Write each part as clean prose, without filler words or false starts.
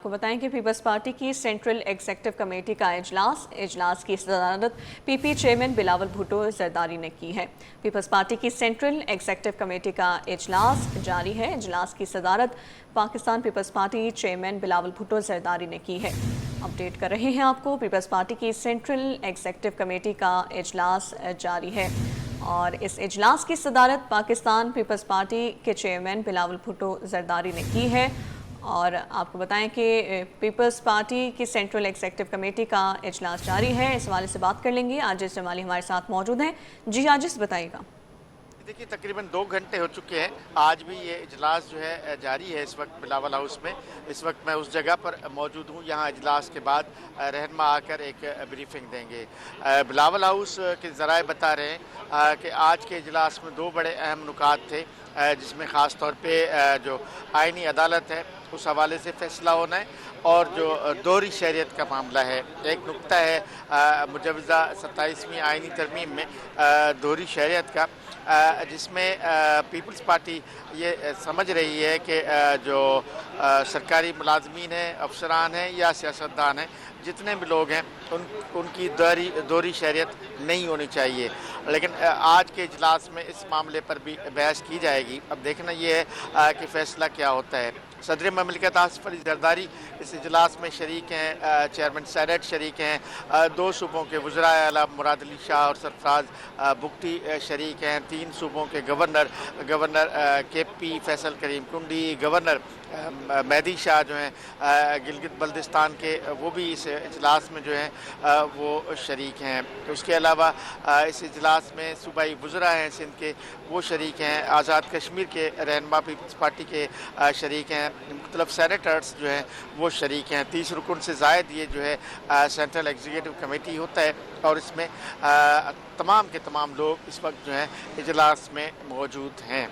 کو بتائیں کہ پیپلز پارٹی کی سینٹرل ایگزیکٹو کمیٹی کا اجلاس کی صدارت پی پی چیئرمین بلاول بھٹو زرداری نے کی ہے۔ پیپلز پارٹی کی سینٹرل ایگزیکٹو کمیٹی کا اجلاس جاری ہے۔ اجلاس کی صدارت پاکستان پیپلز پارٹی چیئرمین بلاول بھٹو زرداری نے کی ہے۔ اپڈیٹ کر رہے ہیں آپ کو، پیپلز پارٹی کی سینٹرل ایگزیکٹو کمیٹی کا اجلاس جاری ہے اور اس اجلاس کی صدارت پاکستان پیپلز پارٹی کے چیئرمین بلاول بھٹو زرداری نے کی ہے۔ اور آپ کو بتائیں کہ پیپلز پارٹی کی سینٹرل ایگزیکٹو کمیٹی کا اجلاس جاری ہے۔ اس حوالے سے بات کر لیں گے، عاجز جمالی ہمارے ساتھ موجود ہیں۔ جی عاجز، بتائیے گا۔ دیکھیے تقریباً 2 گھنٹے ہو چکے ہیں، آج بھی یہ اجلاس جو ہے جاری ہے اس وقت بلاول ہاؤس میں۔ اس وقت میں اس جگہ پر موجود ہوں، یہاں اجلاس کے بعد رہنما آ کر ایک بریفنگ دیں گے۔ بلاول ہاؤس کے ذرائع بتا رہے ہیں کہ آج کے اجلاس میں 2 بڑے اہم نکات تھے، جس میں خاص طور پہ جو آئینی عدالت ہے اس حوالے سے فیصلہ ہونا ہے، اور جو دوہری شہریت کا معاملہ ہے۔ ایک نکتہ ہے مجوزہ 27ویں آئینی ترمیم میں دوہری شہریت کا، جس میں پیپلز پارٹی یہ سمجھ رہی ہے کہ جو سرکاری ملازمین ہیں، افسران ہیں یا سیاستدان ہیں، جتنے بھی لوگ ہیں ان کی دوہری شہریت نہیں ہونی چاہیے۔ لیکن آج کے اجلاس میں اس معاملے پر بھی بحث کی جائے گی۔ اب دیکھنا یہ ہے کہ فیصلہ کیا ہوتا ہے۔ صدر مملکت آصف علی زرداری اس اجلاس میں شریک ہیں، چیئرمین سینیٹ شریک ہیں، 2 صوبوں کے وزرائے اعلیٰ مراد علی شاہ اور سرفراز بگٹی شریک ہیں، 3 صوبوں کے گورنر کے پی فیصل کریم کنڈی، گورنر مہدی شاہ جو ہیں گلگت بلتستان کے، وہ بھی اس اجلاس میں جو ہیں وہ شریک ہیں۔ اس کے علاوہ اس اجلاس میں صوبائی وزراء ہیں سندھ کے، وہ شریک ہیں، آزاد کشمیر کے رہنما پیپلز پارٹی کے شریک ہیں، مختلف سینیٹرز جو ہیں وہ شریک ہیں۔ 30 رکن سے زائد یہ جو ہے سینٹرل ایگزیکٹو کمیٹی ہوتا ہے، اور اس میں تمام کے تمام لوگ اس وقت جو ہیں اجلاس میں موجود ہیں۔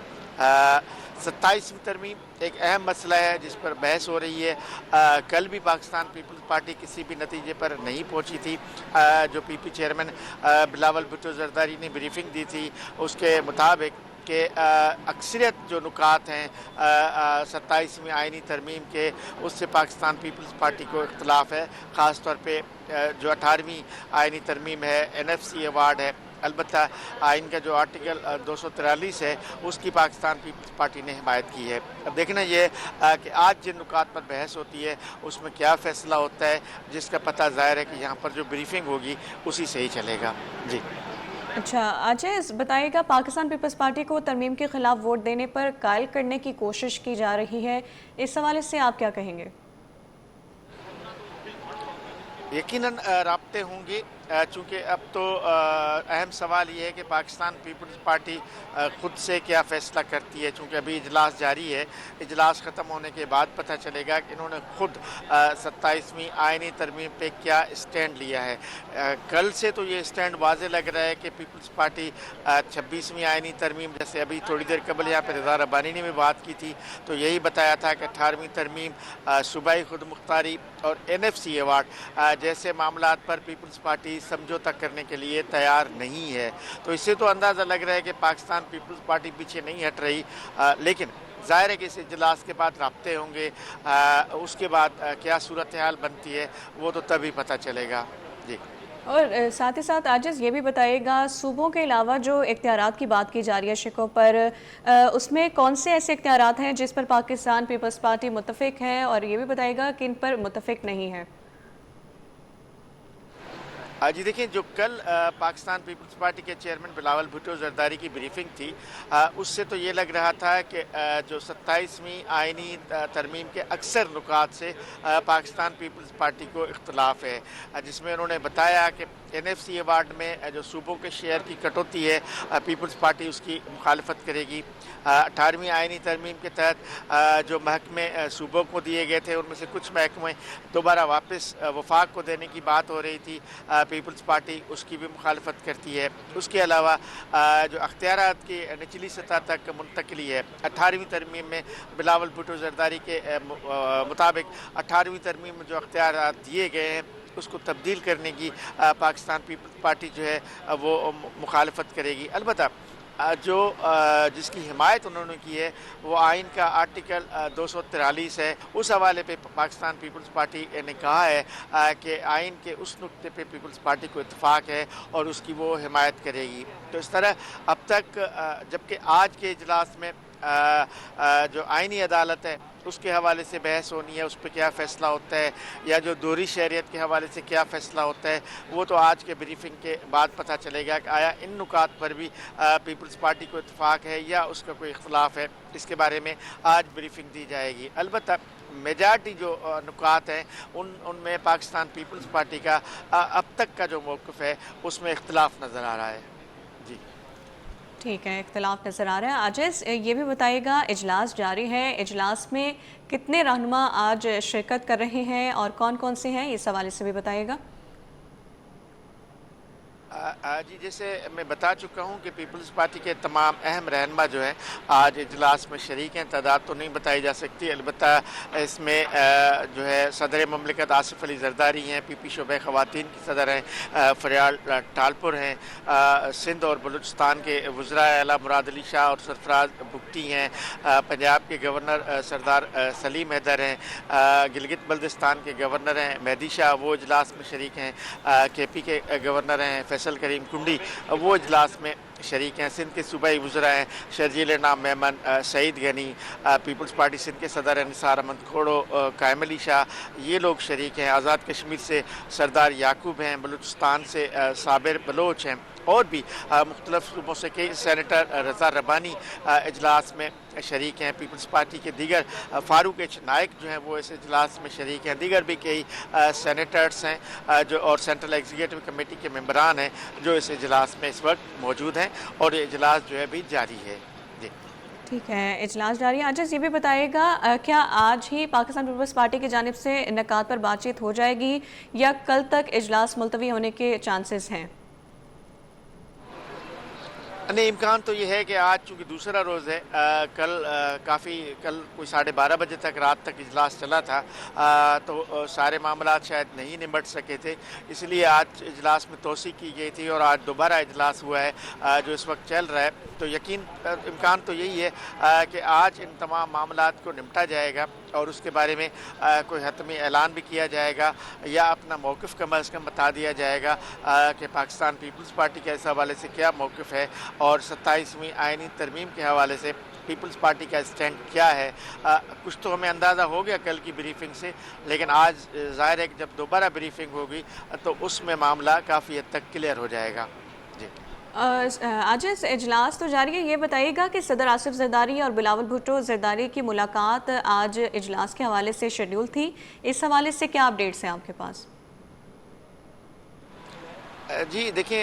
27ویں ترمیم ایک اہم مسئلہ ہے جس پر بحث ہو رہی ہے۔ کل بھی پاکستان پیپلز پارٹی کسی بھی نتیجے پر نہیں پہنچی تھی۔ جو پی پی چیئرمین بلاول بھٹو زرداری نے بریفنگ دی تھی، اس کے مطابق کہ اکثریت جو نکات ہیں 27ویں آئینی ترمیم کے، اس سے پاکستان پیپلز پارٹی کو اختلاف ہے۔ خاص طور پہ جو 18ویں آئینی ترمیم ہے، NFC ایوارڈ ہے، البتہ آئین کا جو آرٹیکل 243 ہے اس کی پاکستان پیپلز پارٹی نے حمایت کی ہے۔ اب دیکھنا یہ ہے کہ آج جن نکات پر بحث ہوتی ہے اس میں کیا فیصلہ ہوتا ہے، جس کا پتہ ظاہر ہے کہ یہاں پر جو بریفنگ ہوگی اسی سے ہی چلے گا۔ جی اچھا عاجز، بتائیے گا، پاکستان پیپلز پارٹی کو ترمیم کے خلاف ووٹ دینے پر قائل کرنے کی کوشش کی جا رہی ہے، اس حوالے سے آپ کیا کہیں گے؟ یقیناً رابطے ہوں گے، چونکہ اب تو اہم سوال یہ ہے کہ پاکستان پیپلز پارٹی خود سے کیا فیصلہ کرتی ہے، چونکہ ابھی اجلاس جاری ہے۔ اجلاس ختم ہونے کے بعد پتہ چلے گا کہ انہوں نے خود 27ویں آئینی ترمیم پہ کیا اسٹینڈ لیا ہے۔ کل سے تو یہ اسٹینڈ واضح لگ رہا ہے کہ پیپلز پارٹی 26ویں آئینی ترمیم، جیسے ابھی تھوڑی دیر قبل یہاں پہ رضا ربانی نے بھی بات کی تھی تو یہی بتایا تھا کہ 18ویں ترمیم، صوبائی خود مختاری اور NFC ایوارڈ جیسے معاملات پر پیپلز پارٹی سمجھوتہ کرنے کے لیے تیار نہیں ہے۔ تو اس سے تو اندازہ لگ رہا ہے کہ پاکستان پیپلز پارٹی پیچھے نہیں ہٹ رہی، لیکن ظاہر ہے کہ اس اجلاس کے بعد رابطے ہوں گے، اس کے بعد کیا صورتحال بنتی ہے وہ تو تبھی پتہ چلے گا۔ جی اور ساتھ ہی ساتھ عاجز یہ بھی بتائیے گا، صوبوں کے علاوہ جو اختیارات کی بات کی جا رہی ہے شقوں پر، اس میں کون سے ایسے اختیارات ہیں جس پر پاکستان پیپلز پارٹی متفق ہے، اور یہ بھی بتائیے گا کن پر متفق نہیں ہے؟ جی دیکھیں، جو کل پاکستان پیپلز پارٹی کے چیئرمین بلاول بھٹو زرداری کی بریفنگ تھی، اس سے تو یہ لگ رہا تھا کہ جو 27ویں آئینی ترمیم کے اکثر نکات سے پاکستان پیپلز پارٹی کو اختلاف ہے، جس میں انہوں نے بتایا کہ NFC ایوارڈ میں جو صوبوں کے شیئر کی کٹوتی ہے، پیپلز پارٹی اس کی مخالفت کرے گی۔ 18ویں آئینی ترمیم کے تحت جو محکمے صوبوں کو دیے گئے تھے، ان میں سے کچھ محکمے دوبارہ واپس وفاق کو دینے کی بات ہو رہی تھی، پیپلز پارٹی اس کی بھی مخالفت کرتی ہے۔ اس کے علاوہ جو اختیارات کی نچلی سطح تک منتقلی ہے، 18ویں ترمیم میں بلاول بھٹو زرداری کے مطابق 18ویں ترمیم میں جو اختیارات دیے گئے ہیں اس کو تبدیل کرنے کی پاکستان پیپلز پارٹی جو ہے وہ مخالفت کرے گی۔ البتہ جس کی حمایت انہوں نے کی ہے وہ آئین کا آرٹیکل 243 ہے. اس حوالے پہ پاکستان پیپلز پارٹی نے کہا ہے کہ آئین کے اس نقطے پہ پیپلز پارٹی کو اتفاق ہے اور اس کی وہ حمایت کرے گی. تو اس طرح اب تک جبکہ آج کے اجلاس میں جو آئینی عدالت ہے اس کے حوالے سے بحث ہونی ہے, اس پہ کیا فیصلہ ہوتا ہے, یا جو دوہری شہریت کے حوالے سے کیا فیصلہ ہوتا ہے, وہ تو آج کے بریفنگ کے بعد پتہ چلے گا کہ آیا ان نکات پر بھی پیپلز پارٹی کو اتفاق ہے یا اس کا کوئی اختلاف ہے. اس کے بارے میں آج بریفنگ دی جائے گی. البتہ میجارٹی جو نکات ہیں ان میں پاکستان پیپلز پارٹی کا اب تک کا جو موقف ہے اس میں اختلاف نظر آ رہا ہے. جی ٹھیک ہے, اختلاف نظر آ رہا ہے. عاجز یہ بھی بتائیے گا, اجلاس جاری ہے, اجلاس میں کتنے رہنما آج شرکت کر رہے ہیں اور کون کون سے ہیں, اس حوالے سے بھی بتائیے گا. جی جیسے میں بتا چکا ہوں کہ پیپلز پارٹی کے تمام اہم رہنما جو ہیں آج اجلاس میں شریک ہیں. تعداد تو نہیں بتائی جا سکتی, البتہ اس میں جو ہے صدر مملکت آصف علی زرداری ہیں, پی پی شعبہ خواتین کی صدر ہیں فریال ٹالپور ہیں, سندھ اور بلوچستان کے وزراء اعلیٰ مراد علی شاہ اور سرفراز بگٹی ہیں, پنجاب کے گورنر سردار سلیم حیدر ہیں, گلگت بلتستان کے گورنر ہیں مہدی شاہ, وہ اجلاس میں شریک ہیں, کے پی کے گورنر ہیں فیصل کریم کنڈی, وہ اجلاس میں شریک ہیں, سندھ کے صوبائی وزراء ہیں شرجیل نام میمن, سعید غنی, پیپلز پارٹی سندھ کے صدر ہیں نثار احمد کھوڑو, قائم علی شاہ, یہ لوگ شریک ہیں. آزاد کشمیر سے سردار یعقوب ہیں, بلوچستان سے صابر بلوچ ہیں, اور بھی مختلف صوبوں سے کئی سینیٹر رضا ربانی اجلاس میں شریک ہیں. پیپلز پارٹی کے دیگر فاروق ایچ نائک جو ہیں وہ اس اجلاس میں شریک ہیں. دیگر بھی کئی سینیٹرز ہیں جو اور سینٹرل ایگزیکٹو کمیٹی کے ممبران ہیں جو اس اجلاس میں اس وقت موجود ہیں, اور یہ اجلاس جو ہے بھی جاری ہے. جی ٹھیک ہے, اجلاس جاری ہے. عاجز یہ بھی بتائیے گا, کیا آج ہی پاکستان پیپلز پارٹی کی جانب سے نکات پر بات چیت ہو جائے گی یا کل تک اجلاس ملتوی ہونے کے چانسز ہیں؟ نہیں, امکان تو یہ ہے کہ آج چونکہ دوسرا روز ہے, کل کل کوئی 12:30 بجے تک رات تک اجلاس چلا تھا, تو سارے معاملات شاید نہیں نمٹ سکے تھے, اس لیے آج اجلاس میں توسیع کی گئی تھی اور آج دوبارہ اجلاس ہوا ہے جو اس وقت چل رہا ہے. تو امکان تو یہی ہے کہ آج ان تمام معاملات کو نمٹا جائے گا اور اس کے بارے میں کوئی حتمی اعلان بھی کیا جائے گا یا اپنا موقف کم از کم بتا دیا جائے گا کہ پاکستان پیپلز پارٹی کے اس حوالے سے کیا موقف ہے اور 27ویں آئینی ترمیم کے حوالے سے پیپلز پارٹی کا اسٹینڈ کیا ہے. کچھ تو ہمیں اندازہ ہو گیا کل کی بریفنگ سے, لیکن آج ظاہر ہے کہ جب دوبارہ بریفنگ ہوگی تو اس میں معاملہ کافی حد تک کلیئر ہو جائے گا. جی عاجز, اجلاس تو جاری ہے, یہ بتائیے گا کہ صدر آصف زرداری اور بلاول بھٹو زرداری کی ملاقات آج اجلاس کے حوالے سے شیڈیول تھی, اس حوالے سے کیا اپڈیٹس ہیں آپ کے پاس؟ جی دیکھیں,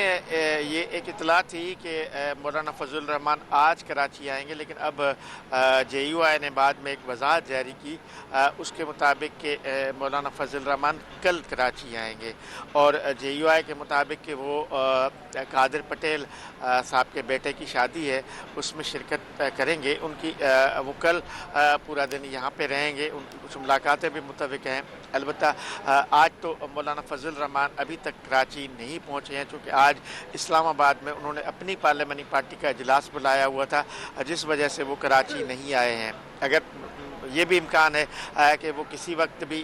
یہ ایک اطلاع تھی کہ مولانا فضل الرحمان آج کراچی آئیں گے, لیکن اب جے یو آئی نے بعد میں ایک وضاحت جاری کی اس کے مطابق کہ مولانا فضل الرحمان کل کراچی آئیں گے, اور جے یو آئی کے مطابق کہ وہ قادر پٹیل صاحب کے بیٹے کی شادی ہے اس میں شرکت کریں گے. ان کی وہ کل پورا دن یہاں پہ رہیں گے, ان کی کچھ ملاقاتیں بھی متفق ہیں. البتہ آج تو مولانا فضل الرحمان ابھی تک کراچی نہیں پہنچے ہیں, چونکہ آج اسلام آباد میں انہوں نے اپنی پارلیمانی پارٹی کا اجلاس بلایا ہوا تھا, جس وجہ سے وہ کراچی نہیں آئے ہیں. اگر یہ بھی امکان ہے کہ وہ کسی وقت بھی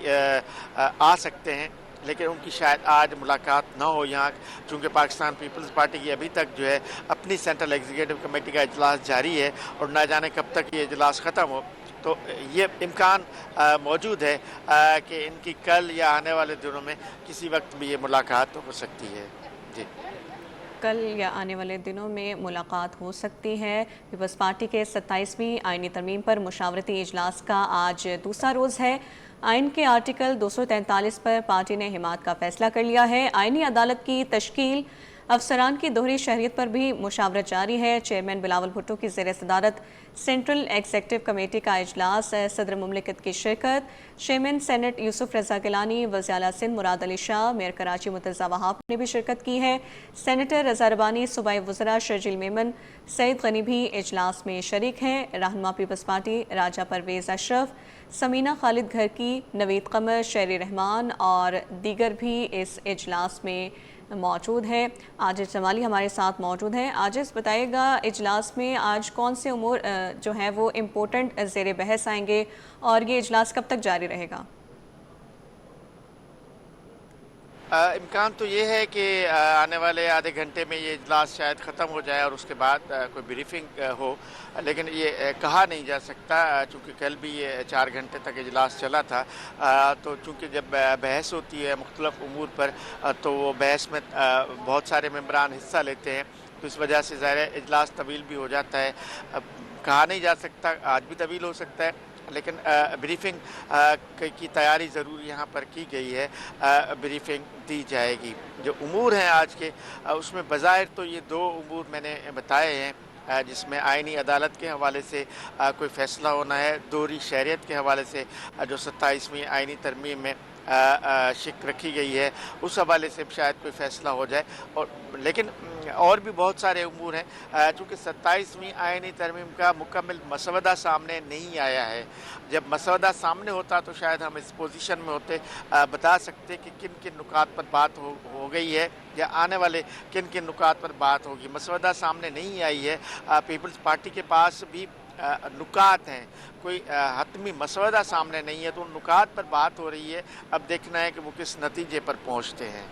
آ سکتے ہیں, لیکن ان کی شاید آج ملاقات نہ ہو یہاں, چونکہ پاکستان پیپلز پارٹی کی ابھی تک جو ہے اپنی سینٹرل ایگزیکٹو کمیٹی کا اجلاس جاری ہے اور نہ جانے کب تک یہ اجلاس ختم ہو. تو یہ امکان موجود ہے کہ ان کی کل یا آنے والے دنوں میں کسی وقت بھی یہ ملاقات ہو سکتی ہے. جی کل یا آنے والے دنوں میں ملاقات ہو سکتی ہے. پیپلز پارٹی کے 27ویں آئینی ترمیم پر مشاورتی اجلاس کا آج دوسرا روز ہے. آئین کے آرٹیکل 243 پر پارٹی نے حمایت کا فیصلہ کر لیا ہے. آئینی عدالت کی تشکیل, افسران کی دوہری شہریت پر بھی مشاورت جاری ہے. چیئرمین بلاول بھٹو کی زیر صدارت سینٹرل ایگزیکٹو کمیٹی کا اجلاس, صدر مملکت کی شرکت, چیئرمین سینٹ یوسف رضا گیلانی, وزیر اعلیٰ سندھ مراد علی شاہ, میئر کراچی مرتضیٰ وہاب نے بھی شرکت کی ہے. سینیٹر رضا ربانی, صوبائی وزراء شرجیل میمن, سعید غنی بھی اجلاس میں شریک ہیں. رہنما پیپلز پارٹی راجہ پرویز اشرف, سمینہ خالد گھر کی, نوید قمر, شہری رحمان اور دیگر بھی اس اجلاس میں موجود ہیں۔ عاجز جمالی ہمارے ساتھ موجود ہیں۔ عاجز، بتائے گا اجلاس میں آج کون سے امور جو ہیں وہ امپورٹنٹ زیر بحث آئیں گے اور یہ اجلاس کب تک جاری رہے گا؟ امکان تو یہ ہے کہ آنے والے آدھے گھنٹے میں یہ اجلاس شاید ختم ہو جائے اور اس کے بعد کوئی بریفنگ ہو، لیکن یہ کہا نہیں جا سکتا چونکہ کل بھی یہ 4 گھنٹے تک اجلاس چلا تھا۔ تو چونکہ جب بحث ہوتی ہے مختلف امور پر تو وہ بحث میں بہت سارے ممبران حصہ لیتے ہیں، تو اس وجہ سے ظاہر اجلاس طویل بھی ہو جاتا ہے۔ کہا نہیں جا سکتا، آج بھی طویل ہو سکتا ہے، لیکن بریفنگ کی تیاری ضرور یہاں پر کی گئی ہے۔ بریفنگ دی جائے گی۔ جو امور ہیں آج کے، اس میں بظاہر تو یہ 2 امور میں نے بتائے ہیں جس میں آئینی عدالت کے حوالے سے کوئی فیصلہ ہونا ہے، دوہری شہریت کے حوالے سے جو 27ویں آئینی ترمیم میں شک رکھی گئی ہے، اس حوالے سے شاید کوئی فیصلہ ہو جائے، لیکن اور بھی بہت سارے امور ہیں۔ چونکہ 27ویں آئینی ترمیم کا مکمل مسودہ سامنے نہیں آیا ہے، جب مسودہ سامنے ہوتا تو شاید ہم اس پوزیشن میں ہوتے، بتا سکتے کہ کن کن نکات پر بات ہو گئی ہے یا آنے والے کن کن نکات پر بات ہوگی۔ مسودہ سامنے نہیں آئی ہے، پیپلز پارٹی کے پاس بھی نکات ہیں، کوئی حتمی مسودہ سامنے نہیں ہے، تو ان نکات پر بات ہو رہی ہے۔ اب دیکھنا ہے کہ وہ کس نتیجے پر پہنچتے ہیں۔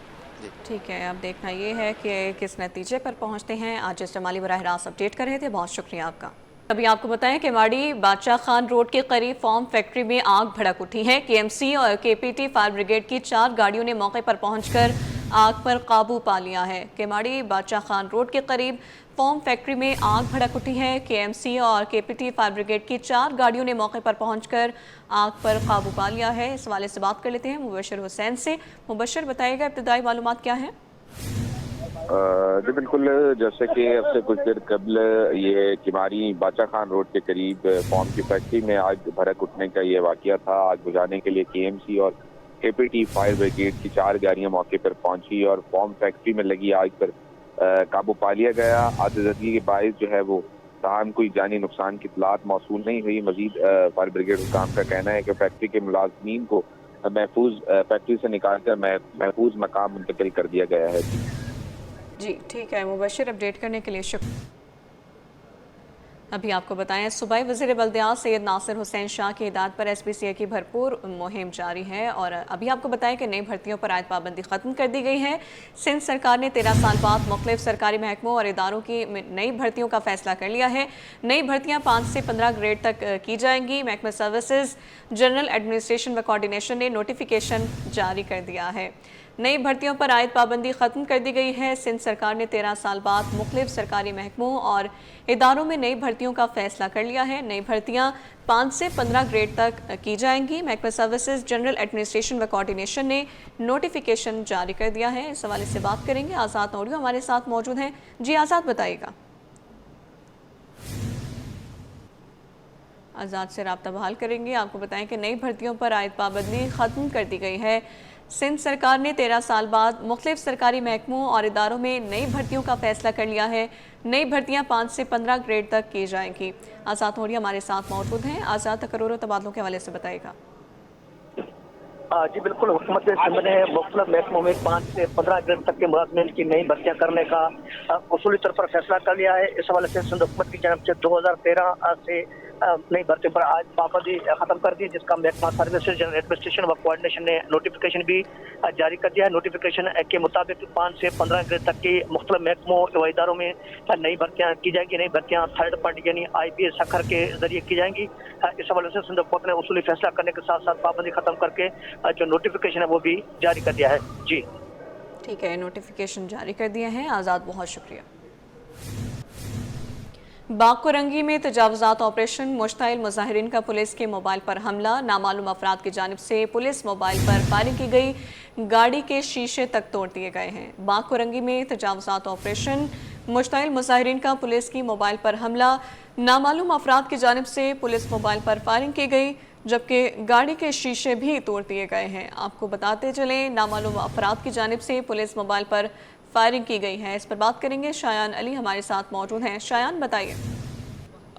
ٹھیک ہے، اب دیکھنا یہ ہے کہ کس نتیجے پر پہنچتے ہیں۔ عاجز جمالی براہ راست اپڈیٹ کر رہے تھے، بہت شکریہ آپ کا۔ ابھی آپ کو بتائیں کہ کیماڑی بادشاہ خان روڈ کے قریب فارم فیکٹری میں آگ بھڑک اٹھی ہے۔ کے ایم سی اور کے پی ٹی فائر بریگیڈ کی 4 گاڑیوں نے موقع پر پہنچ کر آگ پر قابو پا لیا ہے۔ کیماڑی بادشاہ خان روڈ کے قریب فارم فیکٹری میں آگ بھڑک اٹھی ہے۔ کے ایم سی اور کے پی ٹی فائر بریگیڈ کی 4 گاڑیوں نے موقع پر پہنچ کر آگ پر قابو پا لیا ہے۔ اس حوالے سے بات کر لیتے ہیں مبشر حسین سے۔ مبشر، بتائے گا ابتدائی معلومات کیا ہیں؟ جی بالکل، جیسے کہ اب سے کچھ دیر قبل یہ کیماڑی بادشاہ خان روڈ کے قریب فارم کی فیکٹری میں آگ بھڑک اٹھنے کا یہ واقعہ تھا۔ آگ بجھانے کے لیے کے ایم سی اور کے پی ٹی فائر بریگیڈ کی 4 گاڑیاں موقع پر پہنچی اور فارم فیکٹری میں لگی آگ پر قابو پا لیا گیا۔ آتشزدگی کے باعث جو ہے وہ تاہم کوئی جانی نقصان کی اطلاعات موصول نہیں ہوئی۔ مزید فائر بریگیڈ حکام کا کہنا ہے کہ فیکٹری کے ملازمین کو محفوظ فیکٹری سے نکال کر محفوظ مقام منتقل کر دیا گیا ہے۔ جی ٹھیک ہے، مبشر اپڈیٹ کرنے کے لیے شکریہ۔ ابھی آپ کو بتائیں، صوبائی وزیر بلدیات سید ناصر حسین شاہ کی ہدایت پر ایس پی سی اے کی بھرپور مہم جاری ہے، اور ابھی آپ کو بتائیں کہ نئی بھرتیوں پر عائد پابندی ختم کر دی گئی ہے۔ سندھ سرکار نے 13 سال بعد مختلف سرکاری محکموں اور اداروں کی نئی بھرتیوں کا فیصلہ کر لیا ہے۔ نئی بھرتیاں 5 سے 15 گریڈ تک کی جائیں گی۔ محکمہ سروسز، جنرل ایڈمنسٹریشن و کوارڈینیشن نے نوٹیفیکیشن جاری کر دیا ہے۔ نئی بھرتیوں پر عائد پابندی ختم کر دی گئی ہے۔ سندھ سرکار نے 13 سال بعد مختلف سرکاری محکموں اور اداروں میں نئی بھرتیوں کا فیصلہ کر لیا ہے۔ نئی بھرتیاں 5 سے 15 گریڈ تک کی جائیں گی۔ محکمہ سروسز، جنرل ایڈمنسٹریشن و کوارڈینیشن نے نوٹیفیکیشن جاری کر دیا ہے۔ اس حوالے سے بات کریں گے، آزاد نوریو ہمارے ساتھ موجود ہیں۔ جی آزاد، بتائیے گا۔ آزاد سے رابطہ بحال کریں گے۔ آپ کو بتائیں کہ نئی بھرتیوں پر عائد پابندی ختم کر دی گئی ہے۔ سندھ سرکار نے 13 سال بعد مختلف سرکاری محکموں اور اداروں میں نئی بھرتیوں کا فیصلہ کر لیا ہے۔ نئی بھرتیاں 5 سے 15 گریڈ تک کی جائیں گی۔ آزاد نوری ہمارے ساتھ موجود ہیں۔ آزاد، تقرر و تبادلوں کے حوالے سے بتائیے گا۔ جی بالکل، حکومت سندھ نے مختلف محکموں میں 5 سے 15 گریڈ تک کے ملازمین کی نئی بھرتیاں کرنے کا اصولی طور پر فیصلہ کر لیا ہے۔ اس حوالے سے سندھ حکومت کی جانب سے 2013 سے نئی بھرتیوں پر عائد پابندی ختم کر دی، جس کا محکمہ سروسز، جنرل ایڈمنسٹریشن و کوارڈینیشن نے نوٹیفیکیشن بھی جاری کر دیا ہے۔ نوٹیفیکیشن کے مطابق 5 سے 15 گریڈ تک کی مختلف محکموں و اداروں میں نئی بھرتیاں کی جائیں گی۔ نئی بھرتیاں تھرڈ پارٹی یعنی آئی پی ایس سکھر کے ذریعے کی جائیں گی۔ اس حوالے سے سندھ حکومت نے اصولی فیصلہ کرنے کے ساتھ ساتھ پابندی ختم کر کے جو نوٹیفیکیشن ہے وہ بھی جاری کر دیا ہے۔ جی ٹھیک ہے، نوٹیفیکیشن جاری کر دیا ہے۔ آزاد، بہت شکریہ۔ باقورنگی میں تجاوزات آپریشن، مشتعل مظاہرین کا پولیس کے موبائل پر حملہ، نامعلوم افراد کی جانب سے پولیس موبائل پر فائرنگ کی گئی، گاڑی کے شیشے تک توڑ دیے گئے ہیں۔ باقورنگی میں تجاوزات آپریشن، مشتعل مظاہرین کا پولیس کی موبائل پر حملہ، نامعلوم افراد کی جانب سے پولیس موبائل پر فائرنگ کی گئی، جبکہ گاڑی کے شیشے بھی توڑ دیے گئے ہیں۔ آپ کو بتاتے چلیں، نامعلوم افراد کی جانب سے پولیس موبائل پر فائرنگ کی گئی ہے۔ اس پر بات کریں گے، شایان علی ہمارے ساتھ موجود ہیں۔ شایان، بتائیے۔